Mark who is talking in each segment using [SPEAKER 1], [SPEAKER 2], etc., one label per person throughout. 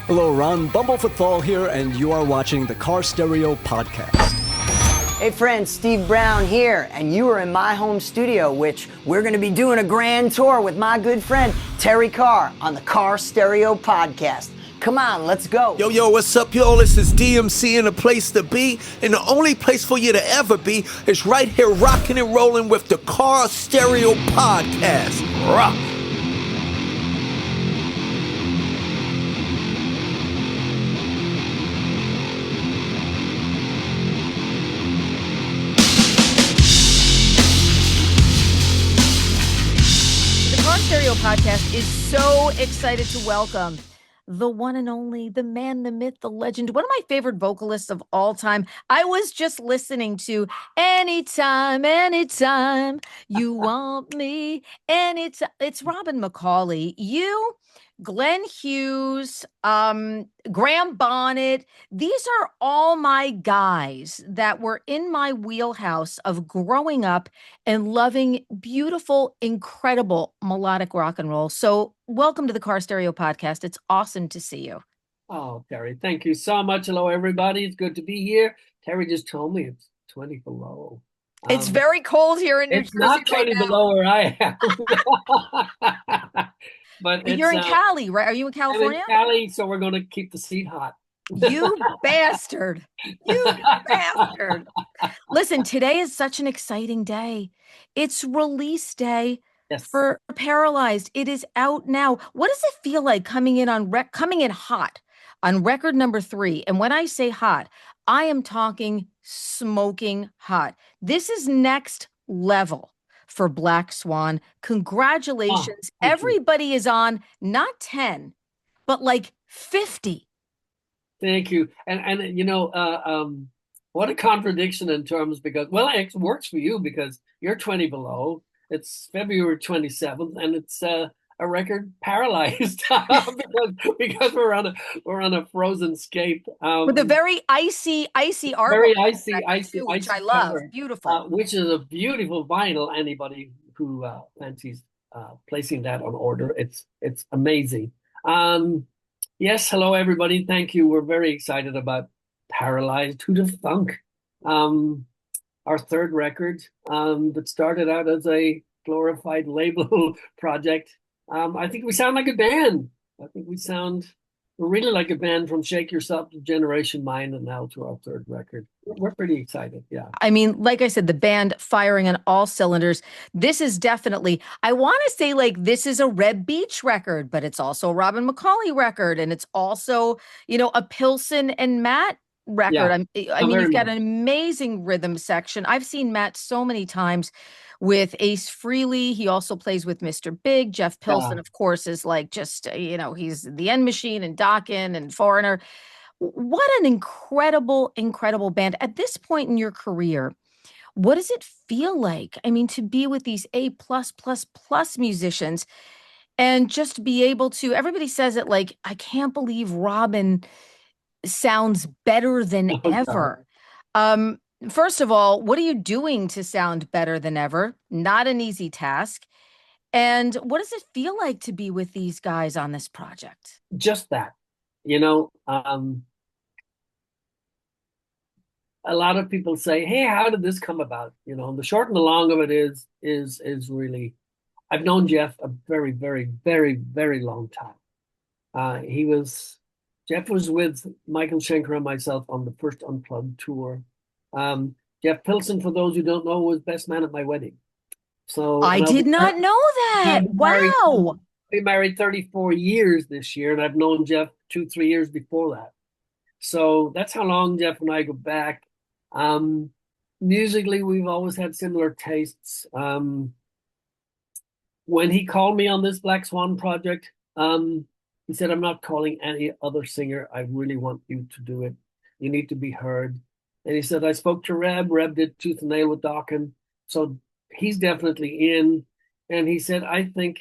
[SPEAKER 1] Hello, Ron. Bumblefoot Fall here, and you are watching the Carr Stereo podcast.
[SPEAKER 2] Hey friends, Steve Brown here, and you are in my home studio, which we're going to be doing a grand tour with my good friend Terrie Carr on the Carr Stereo podcast. Come on, let's go.
[SPEAKER 3] Yo, what's up, yo? This is DMC in a place to be, and the only place for you to ever be is right here rocking and rolling with the Carr Stereo podcast. Rock.
[SPEAKER 4] Stereo podcast is so excited to welcome the one and only, the man, the myth, the legend, one of my favorite vocalists of all time. I was just listening to Anytime You Want Me, Anytime. It's Robin McAuley. You, Glenn Hughes, Graham Bonnet. These are all my guys that were in my wheelhouse of growing up and loving beautiful, incredible melodic rock and roll. So welcome to the Carr Stereo podcast. It's awesome to see you.
[SPEAKER 5] Oh, Terrie, thank you so much. Hello, everybody. It's good to be here. Terrie just told me it's 20 below.
[SPEAKER 4] It's very cold here in New Jersey.
[SPEAKER 5] It's not 20 below where I am. But
[SPEAKER 4] you're in Cali, right? Are you in California?
[SPEAKER 5] I'm in Cali, so we're going to keep the seat hot.
[SPEAKER 4] You bastard. You bastard. Listen, today is such an exciting day. It's release day for Paralyzed. It is out now. What does it feel like coming in hot on record number 3? And when I say hot, I am talking smoking hot. This is next level for Black Swan. Congratulations. Everybody is on not 10, but like 50.
[SPEAKER 5] Thank you. And you know, what a contradiction in terms, because, well, it works for you because you're 20 below. It's February 27th, and it's a record Paralyzed because we're on a frozen scape
[SPEAKER 4] with a very icy artwork,
[SPEAKER 5] very icy,
[SPEAKER 4] which I love. Cover, beautiful,
[SPEAKER 5] which is a beautiful vinyl. Anybody who fancies placing that on order, it's amazing. Yes, hello everybody. Thank you. We're very excited about Paralyzed. Who'd have thunk? Our third record that started out as a glorified label project. I think we sound like a band. I think we sound really like a band from Shake Yourself to Generation Mind and now to our third record. We're pretty excited, yeah.
[SPEAKER 4] I mean, like I said, the band firing on all cylinders. This is definitely, I want to say like this is a Reb Beach record, but it's also a Robin McAuley record. And it's also, you know, a Pilson and Matt record. Yeah. I mean, you've got an amazing rhythm section. I've seen Matt so many times with Ace Frehley. He also plays with Mr. Big. Jeff Pilson, of course, is like just, you know, he's the End Machine and Dokken and Foreigner. What an incredible, incredible band. At this point in your career, what does it feel like? I mean, to be with these A++ musicians and just be able to, everybody says it like, I can't believe Robin sounds better than ever. First of all, what are you doing to sound better than ever? Not an easy task. And what does it feel like to be with these guys on this project?
[SPEAKER 5] Just that, you know, a lot of people say, hey, how did this come about? You know, the short and the long of it is really, I've known Jeff a very, very, very, very long time. Jeff was with Michael Schenker and myself on the first Unplugged tour. Jeff Pilson, for those who don't know, was best man at my wedding. So
[SPEAKER 4] I did not know that. Wow.
[SPEAKER 5] We married 34 years this year, and I've known Jeff 2-3 years before that. So that's how long Jeff and I go back. Musically, we've always had similar tastes. When he called me on this Black Swan project, he said, I'm not calling any other singer. I really want you to do it. You need to be heard. And he said, I spoke to Reb. Reb did Tooth and Nail with Dokken. So he's definitely in. And he said, I think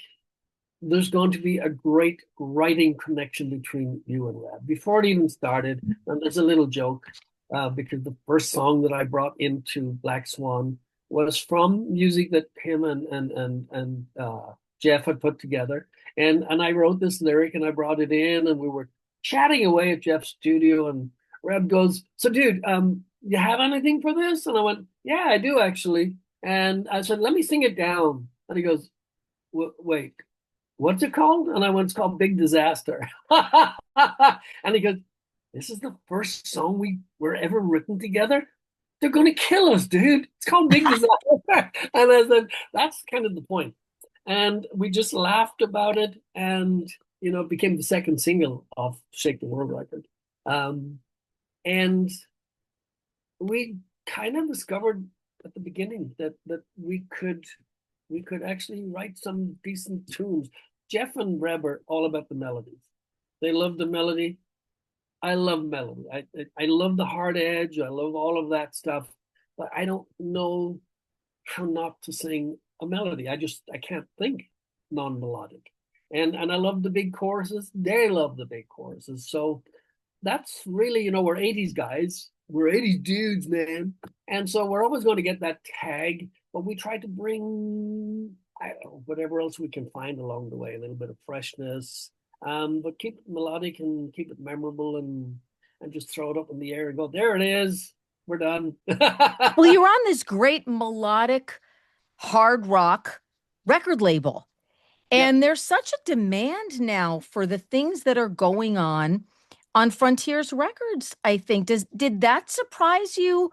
[SPEAKER 5] there's going to be a great writing connection between you and Reb. Before it even started, and there's a little joke, because the first song that I brought into Black Swan was from music that him and Jeff had put together. And I wrote this lyric and I brought it in, and we were chatting away at Jeff's studio, and Reb goes, "So, dude, you have anything for this?" And I went, "Yeah, I do actually." And I said, "Let me sing it down." And he goes, "Wait, what's it called?" And I went, "It's called Big Disaster." And he goes, "This is the first song were ever written together. They're going to kill us, dude. It's called Big Disaster." And I said, "That's kind of the point." And we just laughed about it, and it became the second single of Shake the World record. And we kind of discovered at the beginning that we could actually write some decent tunes. Jeff and Reb are all about the melodies. They love the melody. I love melody. I love the hard edge. I love all of that stuff, but I don't know how not to sing a melody. I can't think non-melodic. And I love the big choruses. They love the big choruses. So that's really, we're 80s guys. We're 80s dudes, man. And so we're always going to get that tag, but we try to bring, I don't know, whatever else we can find along the way, a little bit of freshness, but keep it melodic and keep it memorable, and just throw it up in the air and go, there it is. We're done.
[SPEAKER 4] Well, you're on this great melodic hard rock record label. And there's such a demand now for the things that are going on Frontiers Records, I think. Did that surprise you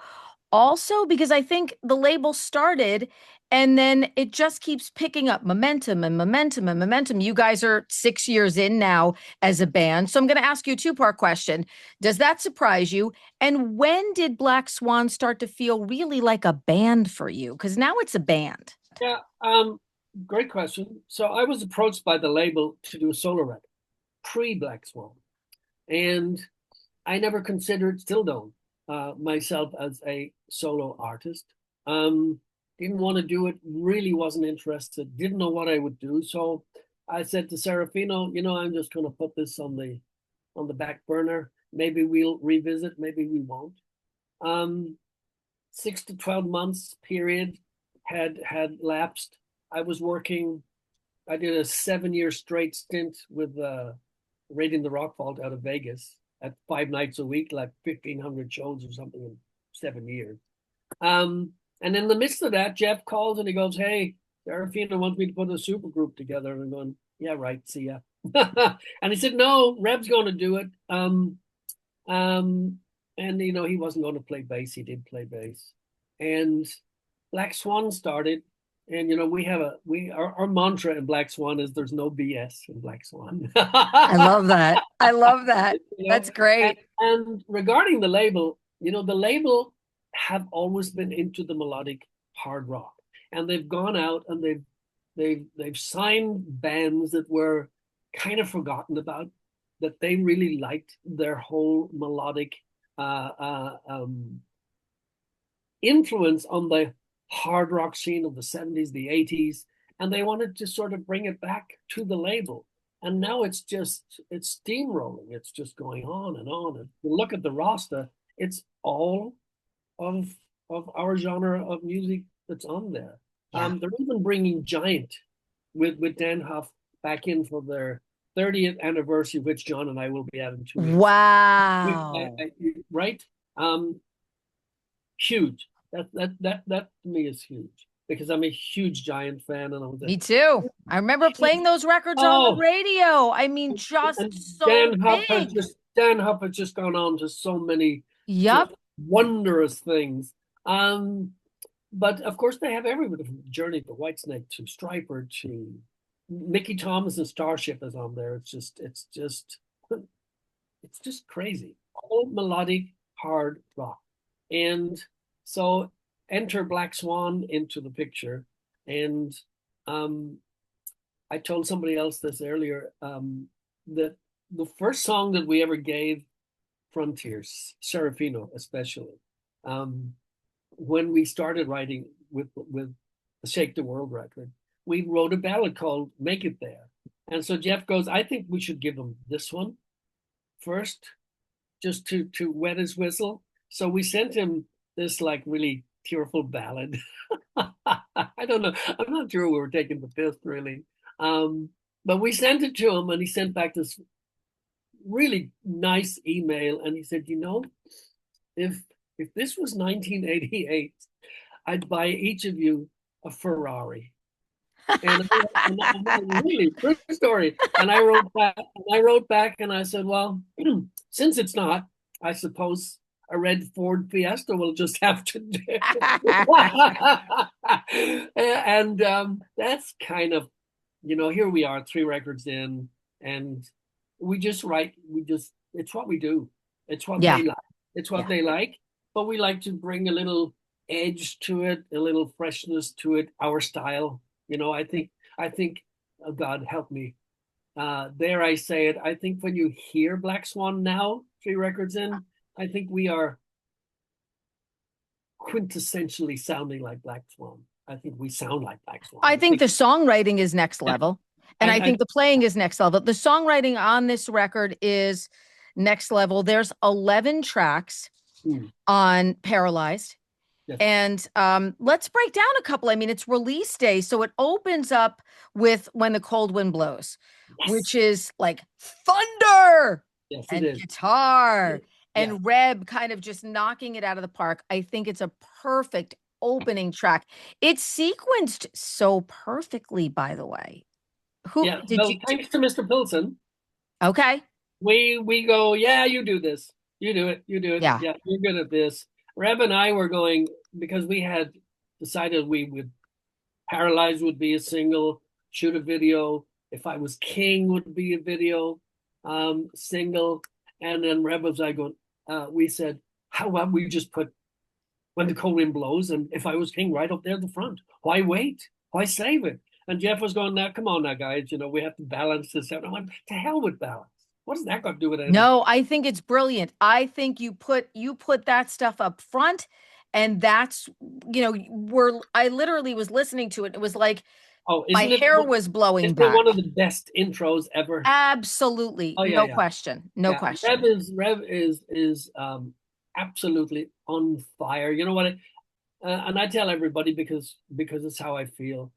[SPEAKER 4] also? Because I think the label started and then it just keeps picking up momentum and momentum and momentum. You guys are 6 years in now as a band. So I'm going to ask you a two-part question. Does that surprise you? And when did Black Swan start to feel really like a band for you? Because now it's a band.
[SPEAKER 5] Yeah, great question. So I was approached by the label to do a solo record, pre-Black Swan. And I never considered, still don't, myself as a solo artist. Didn't want to do it, really wasn't interested, didn't know what I would do. So I said to Serafino, I'm just going to put this on the back burner. Maybe we'll revisit, maybe we won't. 6 to 12 months period had lapsed. I was working, I did a 7-year straight stint with Raiding the Rock Vault out of Vegas at 5 nights a week, like 1,500 shows or something in 7 years. And in the midst of that, Jeff calls and he goes, "Hey, Serafino wants me to put a supergroup together." And I'm going, "Yeah, right, see ya." And he said, "No, Reb's going to do it." And he wasn't going to play bass. He did play bass. And Black Swan started. And our mantra in Black Swan is there's no BS in Black Swan.
[SPEAKER 4] I love that. I love that. That's great.
[SPEAKER 5] And regarding the label, the label have always been into the melodic hard rock, and they've gone out and they've signed bands that were kind of forgotten about, that they really liked their whole melodic influence on the hard rock scene of the 70s, the 80s, and they wanted to sort of bring it back to the label. And now it's steamrolling. It's just going on and on. And you look at the roster, it's all of our genre of music that's on there. Yeah. They're even bringing Giant with Dan Huff back in for their 30th anniversary, which John and I will be at in 2 weeks.
[SPEAKER 4] Wow.
[SPEAKER 5] Right? Huge. That to me is huge, because I'm a huge Giant fan. And
[SPEAKER 4] me too. I remember playing those records on the radio. I mean, just so
[SPEAKER 5] Dan
[SPEAKER 4] big.
[SPEAKER 5] Dan Huff has just gone on to so many wondrous things. But of course they have everybody from Journey to Whitesnake to Stryper to Mickey Thomas and Starship is on there. It's just crazy. All melodic hard rock. And so enter Black Swan into the picture. And I told somebody else this earlier, that the first song that we ever gave Frontiers, Serafino especially, when we started writing with the Shake the World record, we wrote a ballad called Make It There. And so Jeff goes, "I think we should give him this one first, just to wet his whistle." So we sent him this like really tearful ballad. I don't know. I'm not sure we were taking the piss really. But we sent it to him and he sent back this really nice email, and he said, you know, if this was 1988, I'd buy each of you a Ferrari. And I really, true story. And I wrote back and I said, well, since it's not, I suppose a red Ford Fiesta will just have to do. And that's kind of, you know, here we are 3 records in, and we just write, it's what we do. It's what they like. It's what they like. But we like to bring a little edge to it, a little freshness to it, our style. You know, I think, oh God, help me. Dare I say it, I think when you hear Black Swan now, 3 records in, I think we are quintessentially sounding like Black Swan. I think we sound like Black Swan.
[SPEAKER 4] I think the songwriting is next level. And I think the playing is next level. The songwriting on this record is next level. There's 11 tracks on Paralyzed.
[SPEAKER 5] Yes.
[SPEAKER 4] And let's break down a couple. I mean, it's release day. So it opens up with When the Cold Wind Blows, which is like thunder and guitar and Reb kind of just knocking it out of the park. I think it's a perfect opening track. It's sequenced so perfectly, by the way.
[SPEAKER 5] Thanks to Mr. Pilson.
[SPEAKER 4] Okay.
[SPEAKER 5] We go, yeah, you do this. You do it. Yeah, you're good at this. Reb and I were going, because we had decided Paralyzed would be a single, shoot a video. If I Was King would be a video, single. And then Reb was like, we said, how about we just put When the Cold Wind Blows and If I Was King right up there at the front? Why wait? Why save it? And Jeff was going, now, come on now, guys, you know, we have to balance this out. I went, to hell with balance. What does that got to do with it?
[SPEAKER 4] No, I think it's brilliant. I think you put that stuff up front, and that's, you know, I literally was listening to it. It was like my hair was blowing back.
[SPEAKER 5] One of the best intros ever.
[SPEAKER 4] Absolutely, no question, no question.
[SPEAKER 5] Reb is absolutely on fire. You know what? And I tell everybody because it's how I feel.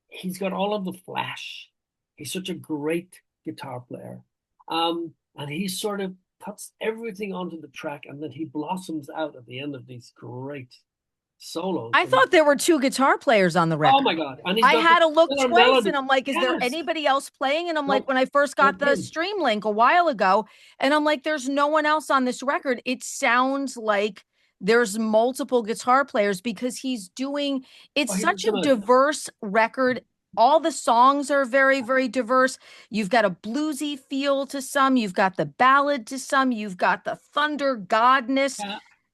[SPEAKER 5] He's got all of the flash. He's such a great guitar player. And he sort of puts everything onto the track, and then he blossoms out at the end of these great solos.
[SPEAKER 4] I thought there were 2 guitar players on the record.
[SPEAKER 5] Oh my God. And
[SPEAKER 4] I had to look twice and I'm like, is there anybody else playing? And I'm like, when I first got the stream link a while ago, and I'm like, there's no one else on this record. It sounds like there's multiple guitar players because he's doing, it's such a diverse record. All the songs are very, very diverse. You've got a bluesy feel to some. You've got the ballad to some. You've got the thunder godness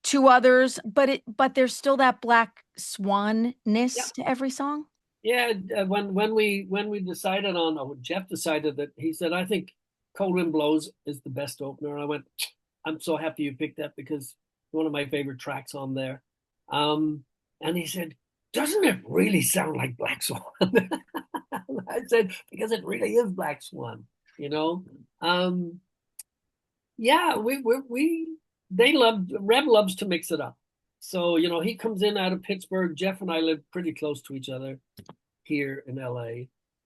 [SPEAKER 4] to others. But there's still that Black Swan-ness to every song.
[SPEAKER 5] Yeah, when we decided on, or Jeff decided that, he said, I think Cold Wind Blows is the best opener. And I went, I'm so happy you picked that because it's one of my favorite tracks on there. And he said, doesn't it really sound like Black Swan? I said, because it really is Black Swan, you know? Reb loves to mix it up. So, you know, he comes in out of Pittsburgh. Jeff and I live pretty close to each other here in LA.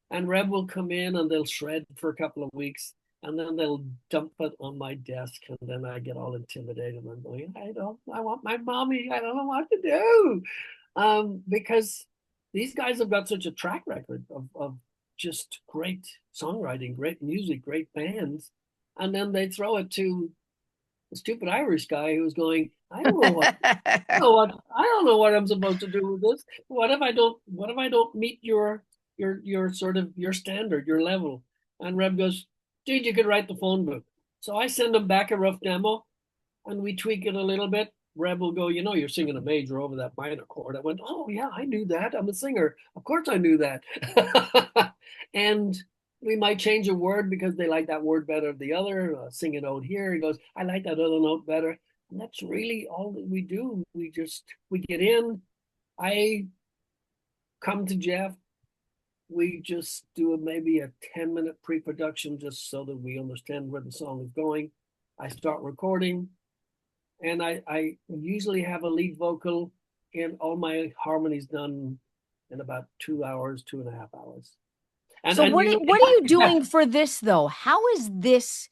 [SPEAKER 5] And Reb will come in and they'll shred for a couple of weeks. And then they'll dump it on my desk. And then I get all intimidated. I'm going, I want my mommy. I don't know what to do. Because these guys have got such a track record of just great songwriting, great music, great bands. And then they throw it to a stupid Irish guy who's going, I don't know what I'm supposed to do with this. What if I don't meet your sort of your standard, your level? And Reb goes, dude, you could write the phone book. So I send him back a rough demo and we tweak it a little bit. Reb will go, you know, you're singing a major over that minor chord. I went, oh yeah, I knew that. I'm a singer. Of course I knew that. And we might change a word because they like that word better than the other. Sing a note here. He goes, I like that other note better. And that's really all that we do. We get in. I come to Jeff. We just do maybe a 10-minute pre-production just so that we understand where the song is going. I start recording. And I usually have a lead vocal and all my harmonies done in about 2 hours, 2.5 hours. And,
[SPEAKER 4] so what are you doing for this though? How is this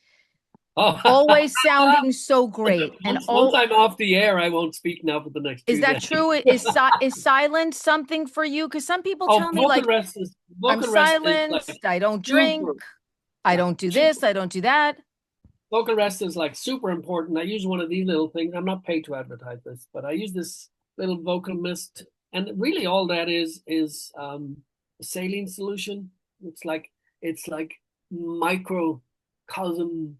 [SPEAKER 5] Oh.
[SPEAKER 4] Always sounding so great. And
[SPEAKER 5] Once I'm off the air, I won't speak now for the next 2
[SPEAKER 4] is that
[SPEAKER 5] days.
[SPEAKER 4] true? Is silence something for you? Because some people tell me like, I'm silenced, I don't drink, I don't do this, I don't do that.
[SPEAKER 5] Vocal rest is like super important. I use one of these little things. I'm not paid to advertise this, but I use this little vocal mist, and really all that is a saline solution. It's like microcosm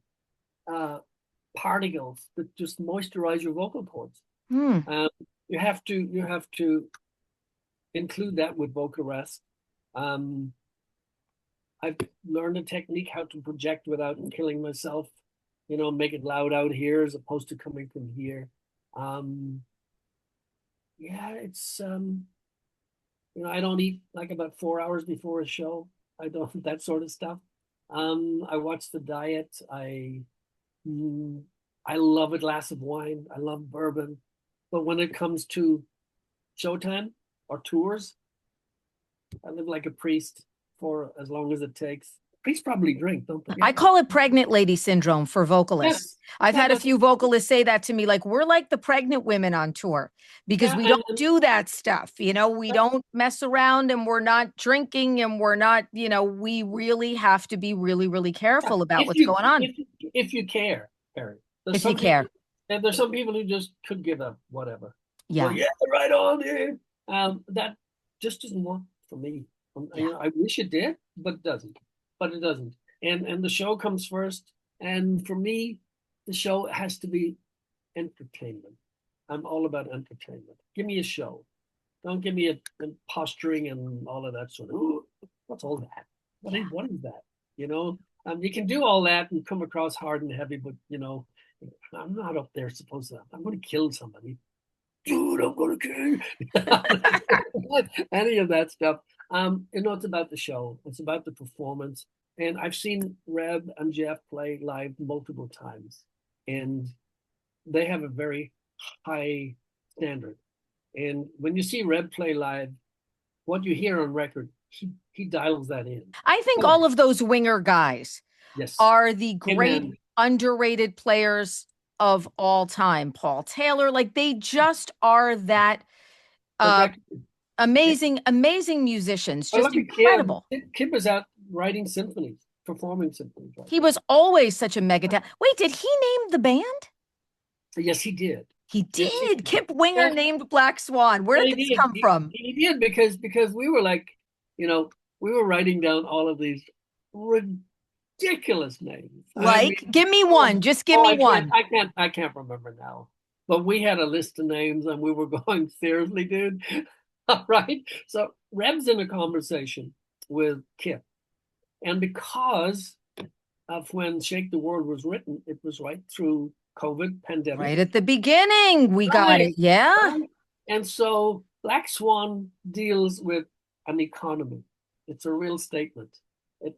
[SPEAKER 5] particles that just moisturize your vocal cords. You have to include that with vocal rest. I've learned a technique how to project without killing myself. Make it loud out here as opposed to coming from here. It's I don't eat like about 4 hours before a show. I don't that sort of stuff. I watch the diet. I love a glass of wine. I love bourbon. But when it comes to showtime or tours, I live like a priest for as long as it takes. Priests probably drink, don't they?
[SPEAKER 4] I call it pregnant lady syndrome for vocalists. Yes. I've had a few vocalists say that to me, like, we're like the pregnant women on tour because we don't do that stuff. We don't mess around, and we're not drinking, and we're not, we really have to be really, really careful about what's going on.
[SPEAKER 5] If you care, Terrie.
[SPEAKER 4] If you care.
[SPEAKER 5] And there's some people who just could give up whatever.
[SPEAKER 4] Yeah.
[SPEAKER 5] Well, yeah, right on, dude. That just doesn't work for me. I wish it did, but it doesn't. And the show comes first. And for me, the show has to be entertainment. I'm all about entertainment. Give me a show. Don't give me a posturing and all of that sort of. What's all that? What is that? You can do all that and come across hard and heavy, but I'm not up there supposed to. I'm going to kill somebody. Dude, I'm going to kill any of that stuff. It's about the show. It's about the performance. And I've seen Reb and Jeff play live multiple times, and they have a very high standard. And when you see Reb play live, what you hear on record, he dials that in.
[SPEAKER 4] I think all of those winger guys are the great underrated players of all time. Paul Taylor, like, they just are that amazing musicians, just incredible.
[SPEAKER 5] Kip is out writing symphonies, performing symphonies. Right?
[SPEAKER 4] He was always such a mega talent. Wait, did he name the band?
[SPEAKER 5] Yes, he did.
[SPEAKER 4] He did. Yes, Kip Winger named Black Swan. Where did this come from?
[SPEAKER 5] He did because we were like, we were writing down all of these ridiculous names.
[SPEAKER 4] Like, give me one. Just give me one.
[SPEAKER 5] I can't remember now. But we had a list of names, and we were going, seriously, dude. All right. So Reb's in a conversation with Kip. And because of when Shake the World was written, it was right through COVID pandemic.
[SPEAKER 4] Right at the beginning, we got it. Yeah.
[SPEAKER 5] Right. And so Black Swan deals with an economy. It's a real statement. It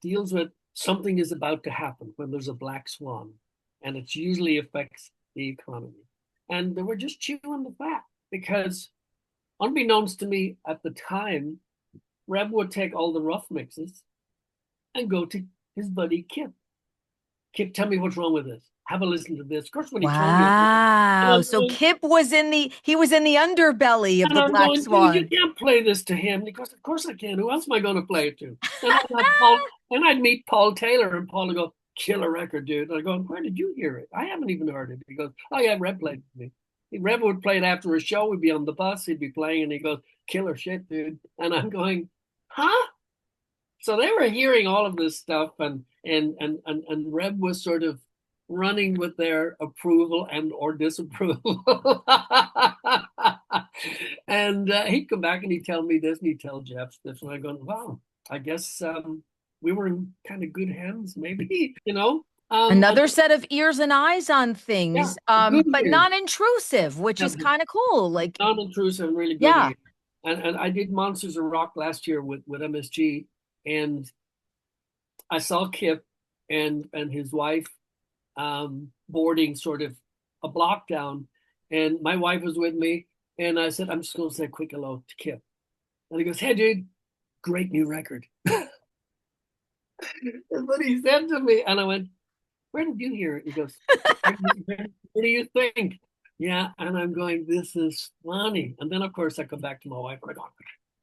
[SPEAKER 5] deals with something is about to happen when there's a black swan, and it usually affects the economy. And they were just chewing the fat because, unbeknownst to me at the time, Reb would take all the rough mixes and go to his buddy Kip. Kip, tell me what's wrong with this. Have a listen to this. Of course, when he told me.
[SPEAKER 4] Wow. So Kip was in the underbelly of the Black Swan.
[SPEAKER 5] You can't play this to him. And he goes, of course I can. Who else am I going to play it to? And I'd meet Paul Taylor, and Paul would go, killer record, dude. And I go, where did you hear it? I haven't even heard it. He goes, oh yeah, Reb played it to me. Reb would play it after a show. We'd be on the bus. He'd be playing, and he goes, killer shit, dude. And I'm going, huh? So they were hearing all of this stuff, and Reb was sort of running with their approval and or disapproval. And he'd come back and he'd tell me this, and he'd tell Jeff this, and I go, wow, I guess we were in kind of good hands, maybe,
[SPEAKER 4] Another set of ears and eyes on things, but non-intrusive, which is kind of cool. Like
[SPEAKER 5] non-intrusive and really good. Yeah. And I did Monsters of Rock last year with MSG, and I saw Kip and his wife boarding sort of a block down, and my wife was with me, and I said, I'm just going to say a quick hello to Kip. And he goes, hey, dude, great new record. That's what he said to me. And I went, where did you hear it? He goes, where do you think? Yeah, and I'm going, this is funny. And then, of course, I come back to my wife and I go,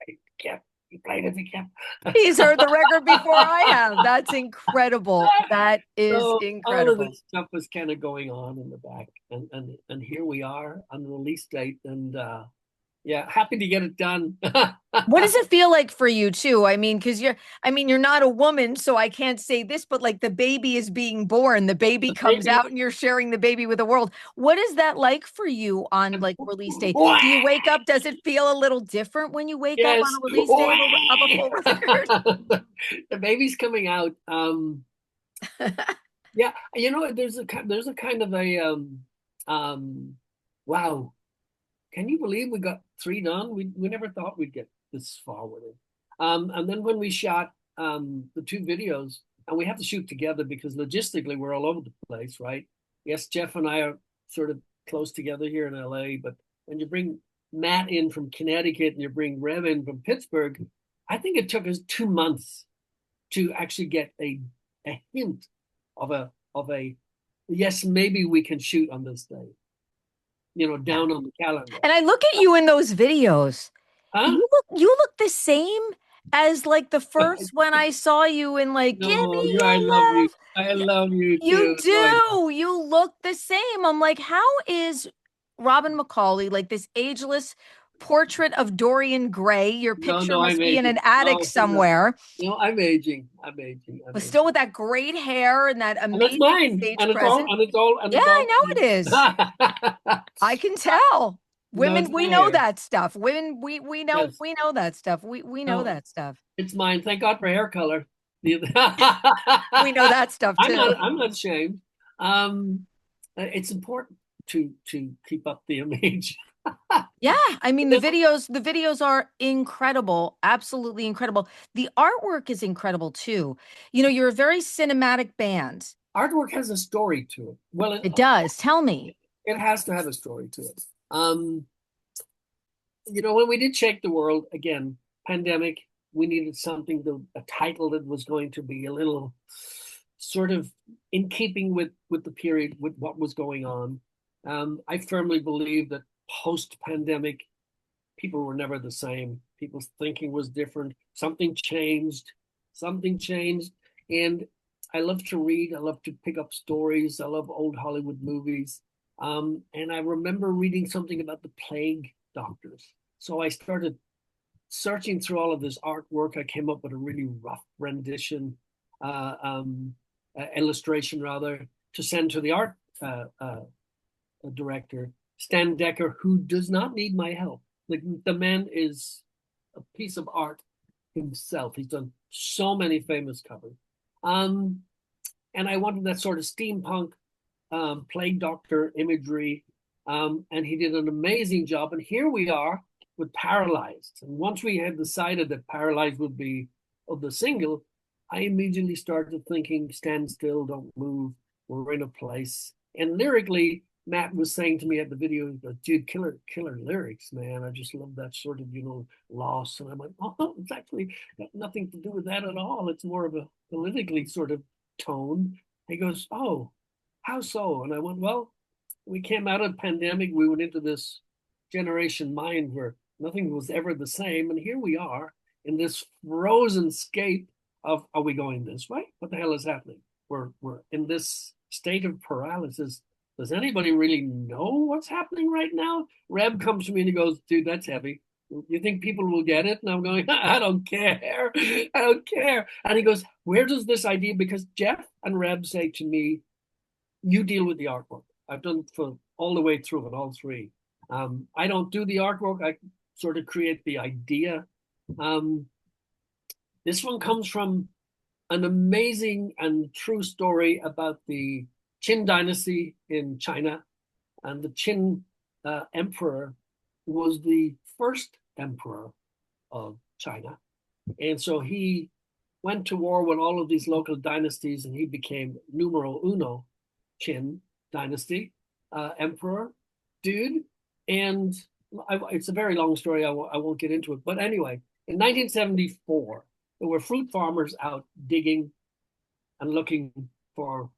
[SPEAKER 5] hey, Jeff, you played it again.
[SPEAKER 4] He's heard the record before I have. That's incredible. That is
[SPEAKER 5] So all of
[SPEAKER 4] incredible.
[SPEAKER 5] this stuff was kind of going on in the back, and here we are on the release date, and yeah, happy to get it done.
[SPEAKER 4] What does it feel like for you too? I mean, because you're not a woman, so I can't say this, but like the baby is being born, the baby comes out and you're sharing the baby with the world. What is that like for you on like release day? Do you wake up? Does it feel a little different when you wake up on a release day of a full record?
[SPEAKER 5] The baby's coming out. Yeah, you know, there's a kind of a wow. Can you believe we got 3 done? We never thought we'd get this far with it. And then when we shot the 2 videos, and we have to shoot together because logistically we're all over the place, right? Yes, Jeff and I are sort of close together here in LA, but when you bring Matt in from Connecticut and you bring Reb in from Pittsburgh, I think it took us 2 months to actually get a hint of a yes, maybe we can shoot on this day. You know, down on the calendar.
[SPEAKER 4] And I look at you in those videos.
[SPEAKER 5] Huh?
[SPEAKER 4] You look the same as like the first when I saw you in like
[SPEAKER 5] No,
[SPEAKER 4] Give Me
[SPEAKER 5] I
[SPEAKER 4] Your
[SPEAKER 5] love you.
[SPEAKER 4] Love.
[SPEAKER 5] I love you too.
[SPEAKER 4] You do. You look the same. I'm like, how is Robin McAuley like this ageless portrait of Dorian Gray? Your picture must be in an attic somewhere.
[SPEAKER 5] No, I'm aging.
[SPEAKER 4] But still with that great hair and that amazing stage
[SPEAKER 5] presence.
[SPEAKER 4] Yeah, I know it is. I can tell. Women, we know that stuff. Women, we know we know that stuff. We know that stuff.
[SPEAKER 5] It's mine. Thank God for hair color.
[SPEAKER 4] We know that stuff too.
[SPEAKER 5] I'm not ashamed. It's important to keep up the image.
[SPEAKER 4] Yeah, I mean the videos are incredible, absolutely incredible. The artwork is incredible too. You know, you're a very cinematic band.
[SPEAKER 5] Artwork has a story to it. Well,
[SPEAKER 4] it does. Tell me.
[SPEAKER 5] It has to have a story to it. You know, when we did Shake the World, again, pandemic, we needed something a title that was going to be a little sort of in keeping with the period, with what was going on. I firmly believe that post-pandemic, people were never the same. People's thinking was different. Something changed. And I love to read. I love to pick up stories. I love old Hollywood movies. And I remember reading something about the plague doctors. So I started searching through all of this artwork. I came up with a really rough rendition, illustration rather, to send to the art director, Stan Decker, who does not need my help. The man is a piece of art himself. He's done so many famous covers. And I wanted that sort of steampunk plague doctor imagery. And he did an amazing job. And here we are with Paralyzed. And once we had decided that Paralyzed would be of the single, I immediately started thinking, stand still, don't move, we're in a place. And lyrically, Matt was saying to me at the video, dude, killer lyrics, man. I just love that sort of, loss. And I went, oh, it's actually got nothing to do with that at all. It's more of a politically sort of tone. He goes, oh, how so? And I went, well, we came out of the pandemic. We went into this generation mind where nothing was ever the same. And here we are in this frozen scape of, are we going this way? What the hell is happening? We're in this state of paralysis. Does anybody really know what's happening right now? Reb comes to me and he goes, dude, that's heavy. You think people will get it? And I'm going, I don't care. And he goes, where does this idea, because Jeff and Reb say to me, you deal with the artwork. I've done for all the way through it, all 3. I don't do the artwork. I sort of create the idea. This one comes from an amazing and true story about the Qin dynasty in China, and the Qin emperor was the first emperor of China, and so he went to war with all of these local dynasties, and he became numero uno Qin dynasty emperor, dude. And it's a very long story. I won't get into it, but anyway, in 1974, there were fruit farmers out digging and looking for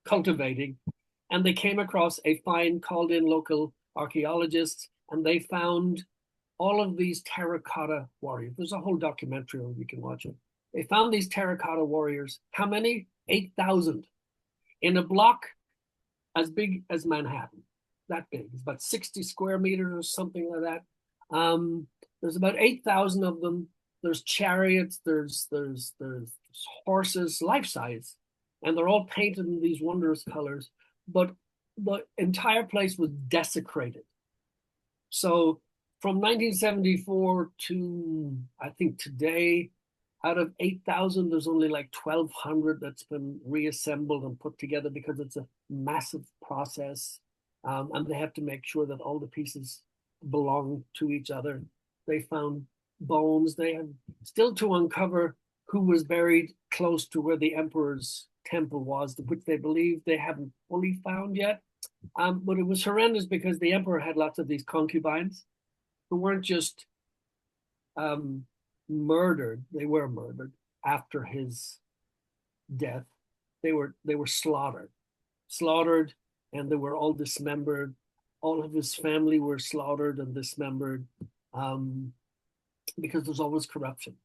[SPEAKER 5] cultivating, and they came across a find, called in local archaeologists, and they found all of these terracotta warriors. There's a whole documentary you can watch it. They found these terracotta warriors. How many? 8,000 in a block as big as Manhattan. That big. It's about 60 square meters or something like that. There's about 8,000 of them. There's chariots, there's horses, life size, and they're all painted in these wondrous colors. But the entire place was desecrated. So from 1974 to I think today, out of 8,000, there's only like 1,200 that's been reassembled and put together, because it's a massive process, and they have to make sure that all the pieces belong to each other. They found bones. They have still to uncover who was buried close to where the emperor's temple was, which they believe they haven't fully found yet. But it was horrendous, because the emperor had lots of these concubines who weren't just murdered. They were murdered after his death. They were slaughtered, and they were all dismembered. All of his family were slaughtered and dismembered, because there's always corruption.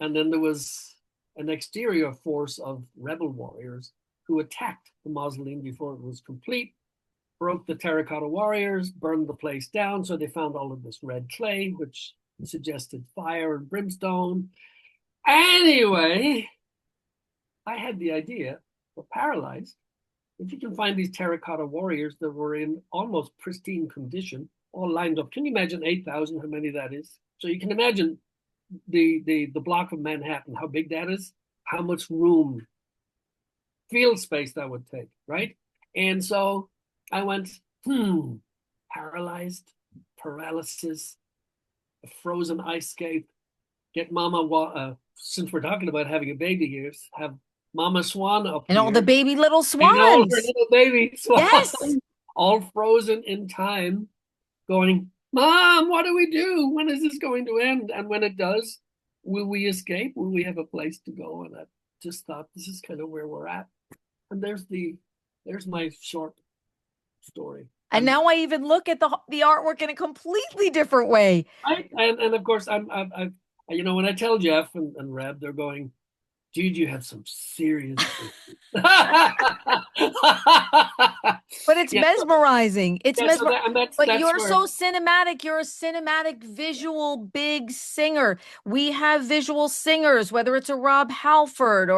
[SPEAKER 5] And then there was an exterior force of rebel warriors who attacked the mausoleum before it was complete, broke the terracotta warriors, burned the place down. So they found all of this red clay, which suggested fire and brimstone. Anyway, I had the idea for Paralyzed. If you can find these terracotta warriors that were in almost pristine condition, all lined up. Can you imagine 8,000, how many that is? So you can imagine the block of Manhattan, how big that is, how much room, field space that would take, right? And so I went, paralyzed, paralysis, a frozen ice skate, get Mama, since we're talking about having a baby here, have Mama Swan up
[SPEAKER 4] and
[SPEAKER 5] here.
[SPEAKER 4] all the baby little swans.
[SPEAKER 5] And all her little baby swans.
[SPEAKER 4] Yes.
[SPEAKER 5] All frozen in time, going, Mom, what do we do? When is this going to end? And when it does, will we escape? Will we have a place to go? And I just thought, this is kind of where we're at. And there's my short story.
[SPEAKER 4] And now I even look at the artwork in a completely different way.
[SPEAKER 5] Right? And of course, I'm when I tell Jeff and Reb, they're going, dude, you have some serious
[SPEAKER 4] But it's mesmerizing. It's mesmerizing. But you're so cinematic. You're a cinematic, visual, big singer. We have visual singers, whether it's a Rob Halford or